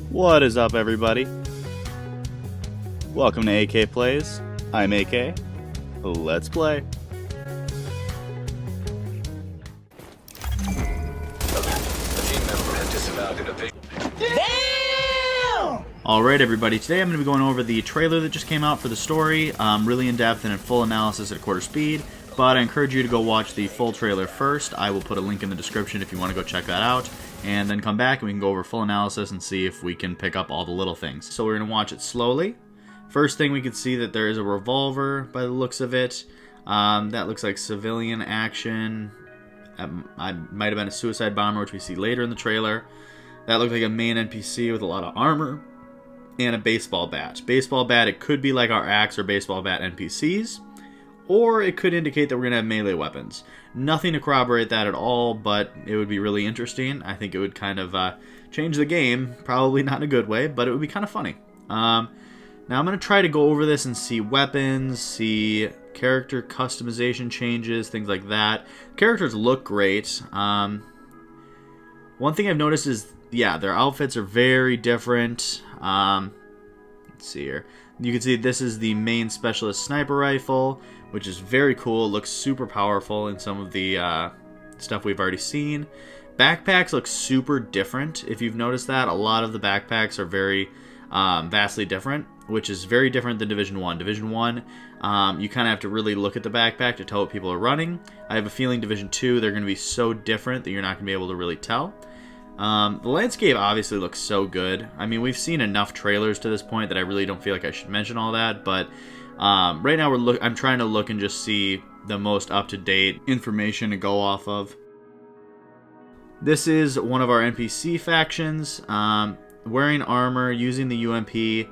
What is up, everybody? Welcome to AK Plays. I'm AK. Let's play. Alright, everybody, today I'm going to be going over the trailer that just came out for the story, really in depth and in full analysis at a quarter speed, but I encourage you to go watch the full trailer first. I will put a link in the description if you want to go check that out, and then come back and we can go over full analysis and see if we can pick up all the little things. So we're going to watch it slowly. First thing, we can see that there is a revolver by the looks of it. That looks like civilian action. I might have been a suicide bomber, which we see later in the trailer. That looked like a main NPC with a lot of armor. And a baseball bat. Baseball bat, it could be like our axe or baseball bat NPCs, or it could indicate that we're going to have melee weapons. Nothing to corroborate that at all, but it would be really interesting. I think it would kind of change the game, probably not in a good way, but it would be kind of funny. Now I'm going to try to go over this and see weapons, see character customization changes, things like that. Characters look great. One thing I've noticed is, yeah, their outfits are very different. Let's see here. You can see this is the main specialist sniper rifle, which is very cool. It looks super powerful in some of the stuff we've already seen. Backpacks look super different. If you've noticed that, a lot of the backpacks are very vastly different, which is very different than Division 1. Division 1, you kind of have to really look at the backpack to tell what people are running. I have a feeling Division 2, they're going to be so different that you're not going to be able to really tell. The landscape obviously looks so good. I mean, we've seen enough trailers to this point that I really don't feel like I should mention all that, but right now I'm trying to look and just see the most up-to-date information to go off of. This is one of our NPC factions, wearing armor, using the UMP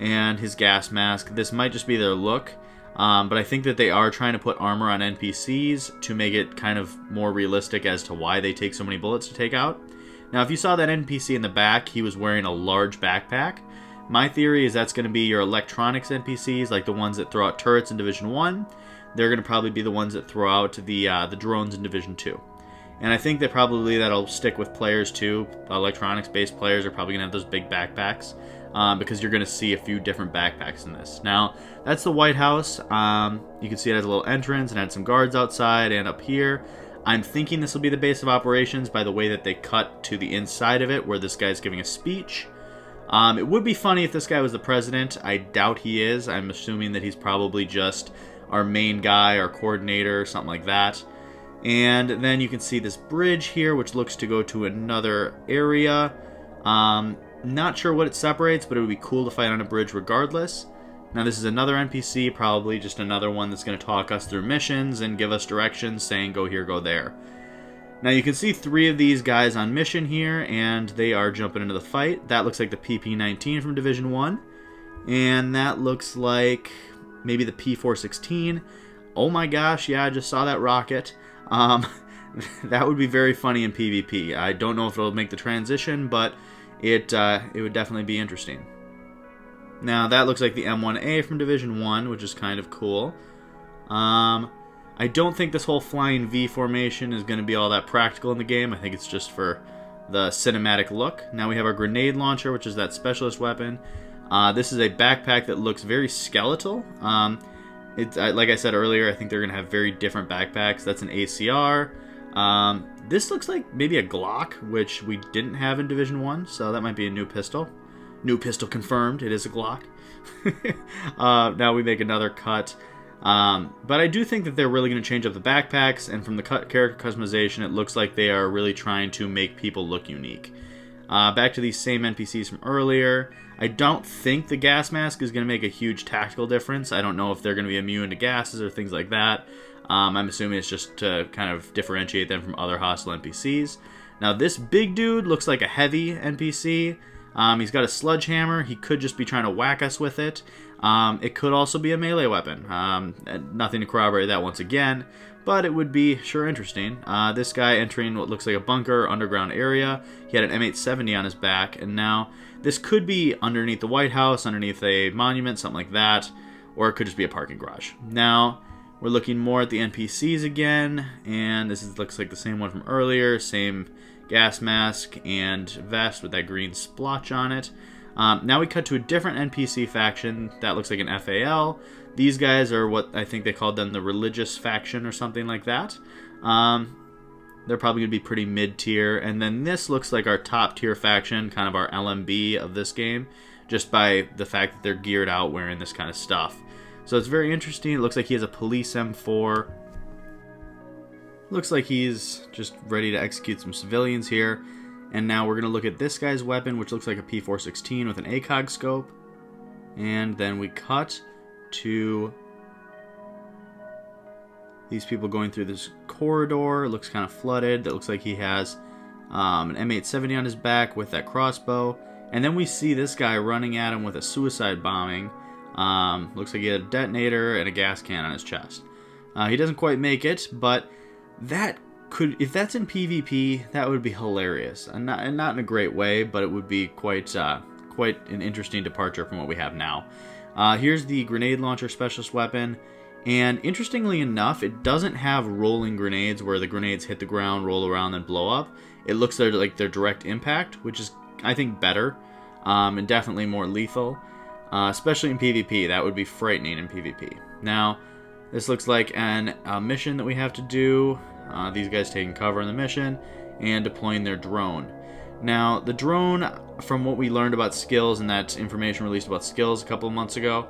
and his gas mask. This might just be their look, but I think that they are trying to put armor on NPCs to make it kind of more realistic as to why they take so many bullets to take out. Now, if you saw that NPC in the back, he was wearing a large backpack. My theory is that's going to be your electronics NPCs, like the ones that throw out turrets in Division 1. They're going to probably be the ones that throw out the drones in Division 2. And I think that probably that'll stick with players too. Electronics-based players are probably going to have those big backpacks, because you're going to see a few different backpacks in this. Now, that's the White House. You can see it has a little entrance and had some guards outside and up here. I'm thinking this will be the base of operations by the way that they cut to the inside of it, where this guy's giving a speech. It would be funny if this guy was the president. I doubt he is. I'm assuming that he's probably just our main guy, our coordinator, something like that. And then you can see this bridge here, which looks to go to another area. Not sure what it separates, but it would be cool to fight on a bridge regardless. Now this is another NPC, probably just another one that's going to talk us through missions and give us directions saying go here, go there. Now you can see 3 of these guys on mission here, and they are jumping into the fight. That looks like the PP-19 from Division 1, and that looks like maybe the P-416. Oh my gosh, yeah, I just saw that rocket. That would be very funny in PvP. I don't know if it'll make the transition, but it would definitely be interesting. Now, that looks like the M1A from Division 1, which is kind of cool. I don't think this whole flying V formation is going to be all that practical in the game. I think it's just for the cinematic look. Now we have our grenade launcher, which is that specialist weapon. This is a backpack that looks very skeletal. Like I said earlier, I think they're going to have very different backpacks. That's an ACR. This looks like maybe a Glock, which we didn't have in Division 1, so that might be a new pistol. New pistol confirmed. It is a Glock. Now we make another cut. But I do think that they're really going to change up the backpacks, and from the character customization, it looks like they are really trying to make people look unique. Back to these same NPCs from earlier. I don't think the gas mask is going to make a huge tactical difference. I don't know if they're going to be immune to gases or things like that. I'm assuming it's just to kind of differentiate them from other hostile NPCs. Now this big dude looks like a heavy NPC. He's got a sledgehammer. He could just be trying to whack us with it. It could also be a melee weapon. Nothing to corroborate that once again, but it would be sure interesting. This guy entering what looks like a bunker underground area. He had an M870 on his back, and now this could be underneath the White House, underneath a monument, something like that, or it could just be a parking garage. Now, we're looking more at the NPCs again, and this looks like the same one from earlier, same gas mask and vest with that green splotch on it. Now we cut to a different NPC faction that looks like an FAL. These guys are what I think they called them, the religious faction or something like that. They're probably going to be pretty mid-tier. And then this looks like our top-tier faction, kind of our LMB of this game, just by the fact that they're geared out wearing this kind of stuff. So it's very interesting. It looks like he has a police M4. Looks like he's just ready to execute some civilians here. And now we're going to look at this guy's weapon, which looks like a P416 with an ACOG scope. And then we cut to these people going through this corridor. It looks kind of flooded. It looks like he has an M870 on his back with that crossbow. And then we see this guy running at him with a suicide bombing. Looks like he had a detonator and a gas can on his chest. He doesn't quite make it, but that could, if that's in PvP, that would be hilarious. And not in a great way, but it would be quite an interesting departure from what we have now. Here's the grenade launcher specialist weapon. And interestingly enough, it doesn't have rolling grenades where the grenades hit the ground, roll around, then blow up. It looks like they're direct impact, which is, I think, better and definitely more lethal, especially in PvP. That would be frightening in PvP. Now, this looks like a mission that we have to do. These guys taking cover in the mission and deploying their drone. Now, the drone, from what we learned about skills and that information released about skills a couple of months ago,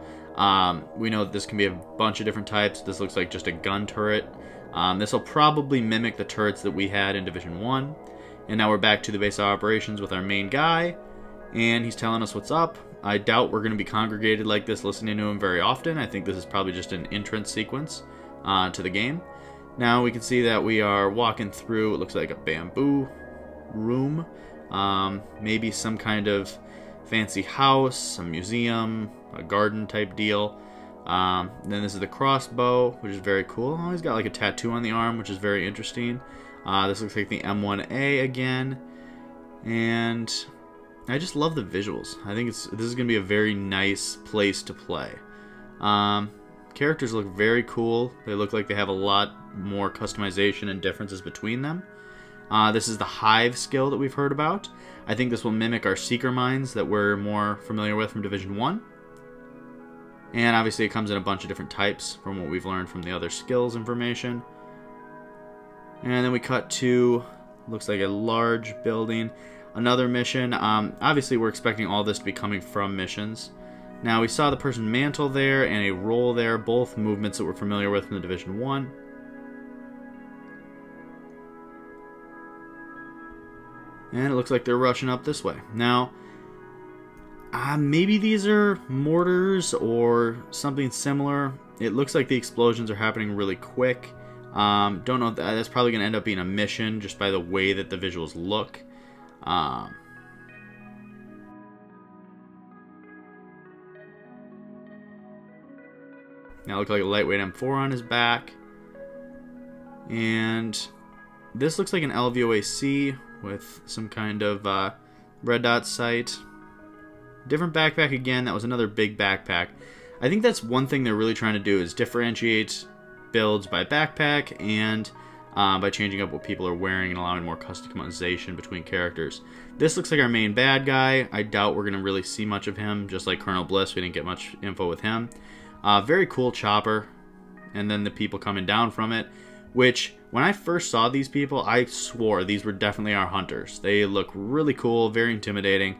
we know that this can be a bunch of different types. This looks like just a gun turret. This will probably mimic the turrets that we had in Division 1. And now we're back to the base of operations with our main guy, and he's telling us what's up. I doubt we're going to be congregated like this listening to him very often. I think this is probably just an entrance sequence to the game. Now we can see that we are walking through, it looks like a bamboo room. Maybe some kind of fancy house, a museum, a garden type deal. Then this is the crossbow, which is very cool. Oh, he's got like a tattoo on the arm, which is very interesting. This looks like the M1A again. And I just love the visuals. I think this is going to be a very nice place to play. Characters look very cool. They look like they have a lot more customization and differences between them. This is the Hive skill that we've heard about. I think this will mimic our Seeker Mines that we're more familiar with from Division 1. And obviously it comes in a bunch of different types from what we've learned from the other skills information. And then we cut to, looks like a large building. Another mission. Obviously we're expecting all this to be coming from missions. Now we saw the person mantle there and a roll there, both movements that we're familiar with from the Division 1. And it looks like they're rushing up this way. Now, maybe these are mortars or something similar. It looks like the explosions are happening really quick. Don't know, that's probably going to end up being a mission just by the way that the visuals look. Now looks like a lightweight M4 on his back. And this looks like an LVOAC with some kind of red dot sight. Different backpack again. That was another big backpack. I think that's one thing they're really trying to do is differentiate builds by backpack and by changing up what people are wearing and allowing more customization between characters. This looks like our main bad guy. I doubt we're going to really see much of him, just like Colonel Bliss. We didn't get much info with him. Very cool chopper. And then the people coming down from it, which when I first saw these people, I swore these were definitely our hunters. They look really cool, very intimidating.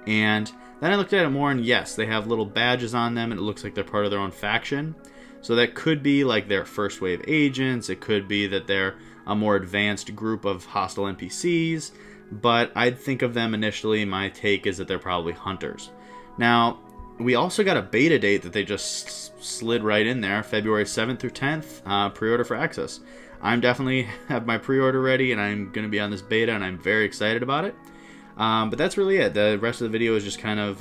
And then I looked at it more, and yes, they have little badges on them, and it looks like they're part of their own faction. So that could be like their first wave agents. It could be that they're a more advanced group of hostile NPCs. But I'd think of them initially, my take is that they're probably hunters. Now, we also got a beta date that they just slid right in there, February 7th through 10th, pre-order for access. I'm definitely have my pre-order ready, and I'm going to be on this beta, and I'm very excited about it. But that's really it. The rest of the video is just kind of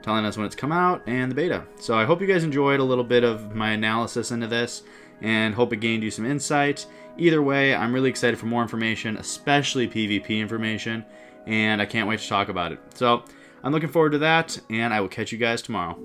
telling us when it's come out and the beta. So I hope you guys enjoyed a little bit of my analysis into this, and hope it gained you some insight. Either way, I'm really excited for more information, especially PvP information, and I can't wait to talk about it. So I'm looking forward to that, and I will catch you guys tomorrow.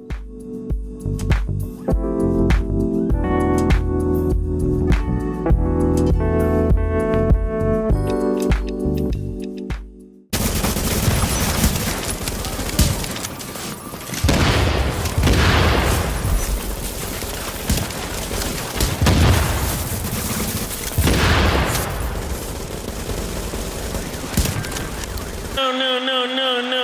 no, no, no, no.